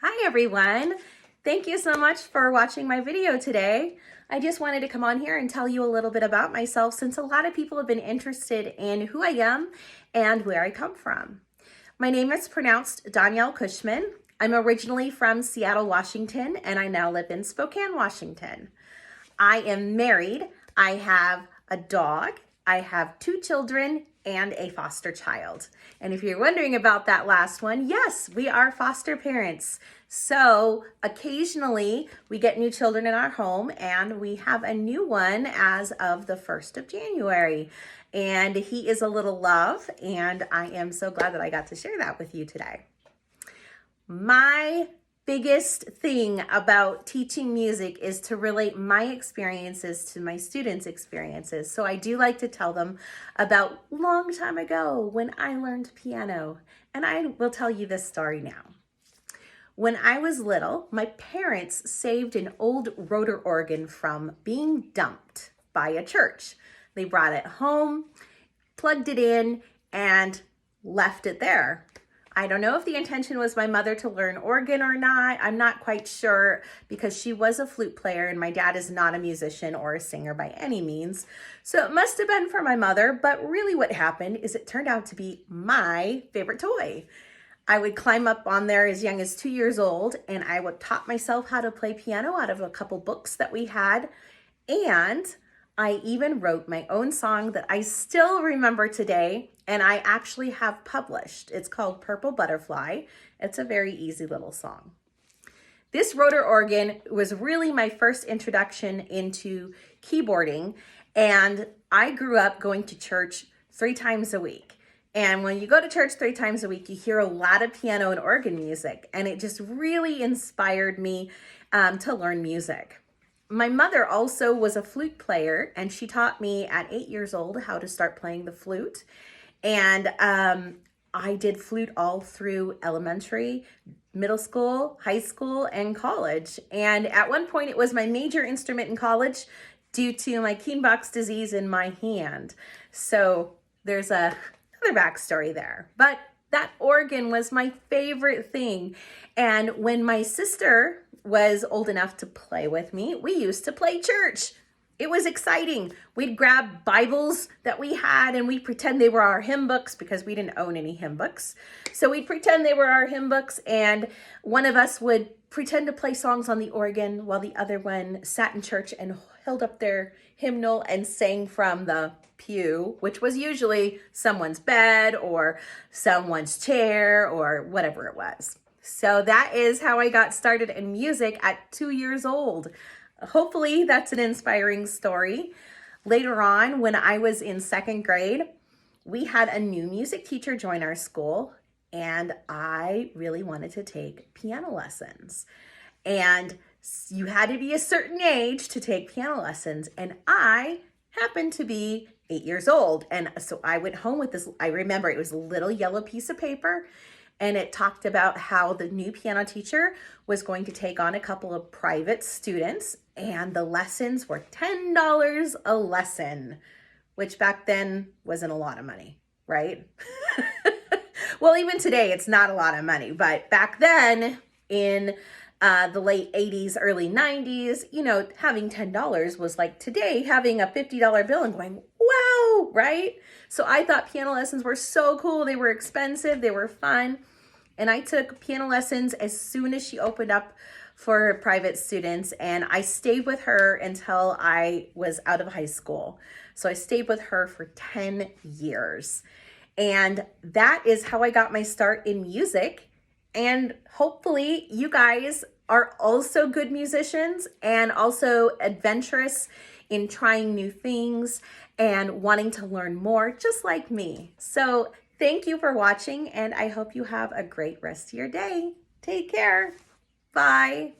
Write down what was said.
Hi everyone. Thank you so much for watching my video today. I just wanted to come on here and tell you a little bit about myself since a lot of people have been interested in who I am and where I come from. My name is pronounced Danielle Cushman. I'm originally from Seattle, Washington, and I now live in Spokane, Washington. I am married. I have a dog. I have 2 children and a foster child. And if you're wondering about that last one, yes, we are foster parents. So occasionally we get new children in our home, and we have a new one as of the 1st of January. And he is a little love, and I am so glad that I got to share that with you today. My biggest thing about teaching music is to relate my experiences to my students' experiences. So I do like to tell them about a long time ago when I learned piano. And I will tell you this story now. When I was little, my parents saved an old rotor organ from being dumped by a church. They brought it home, plugged it in, and left it there. I don't know if the intention was my mother to learn organ or not. I'm not quite sure, because she was a flute player and my dad is not a musician or a singer by any means. So it must have been for my mother, but really what happened is it turned out to be my favorite toy. I would climb up on there as young as 2 years old, and I would taught myself how to play piano out of a couple books that we had. And I even wrote my own song that I still remember today, and I actually have published. It's called Purple Butterfly. It's a very easy little song. This rotor organ was really my first introduction into keyboarding, and I grew up going to church 3 times a week. And when you go to church 3 times a week, you hear a lot of piano and organ music, and it just really inspired me to learn music. My mother also was a flute player, and she taught me at 8 years old how to start playing the flute. And I did flute all through elementary, middle school, high school, and college. And at one point, it was my major instrument in college due to my Kienböck's disease in my hand. So there's another backstory there. But that organ was my favorite thing. And when my sister was old enough to play with me, we used to play church. It was exciting. We'd grab Bibles that we had and we'd pretend they were our hymn books, because we didn't own any hymn books. So we'd pretend they were our hymn books, and one of us would pretend to play songs on the organ while the other one sat in church and held up their hymnal and sang from the pew, which was usually someone's bed or someone's chair or whatever it was. So that is how I got started in music at 2 years old. Hopefully that's an inspiring story. Later on, when I was in 2nd grade, we had a new music teacher join our school, and I really wanted to take piano lessons. And you had to be a certain age to take piano lessons, and I happened to be 8 years old. And so I went home with this, I remember it was a little yellow piece of paper, and it talked about how the new piano teacher was going to take on a couple of private students, and the lessons were $10 a lesson, which back then wasn't a lot of money, right? Well, even today, it's not a lot of money, but back then in the late 80s, early 90s, you know, having $10 was like today having a $50 bill and going, wow, right? So I thought piano lessons were so cool. They were expensive, they were fun. And I took piano lessons as soon as she opened up for private students, and I stayed with her until I was out of high school. So I stayed with her for 10 years. And that is how I got my start in music. And hopefully you guys are also good musicians and also adventurous in trying new things and wanting to learn more, just like me. So thank you for watching, and I hope you have a great rest of your day. Take care. Bye.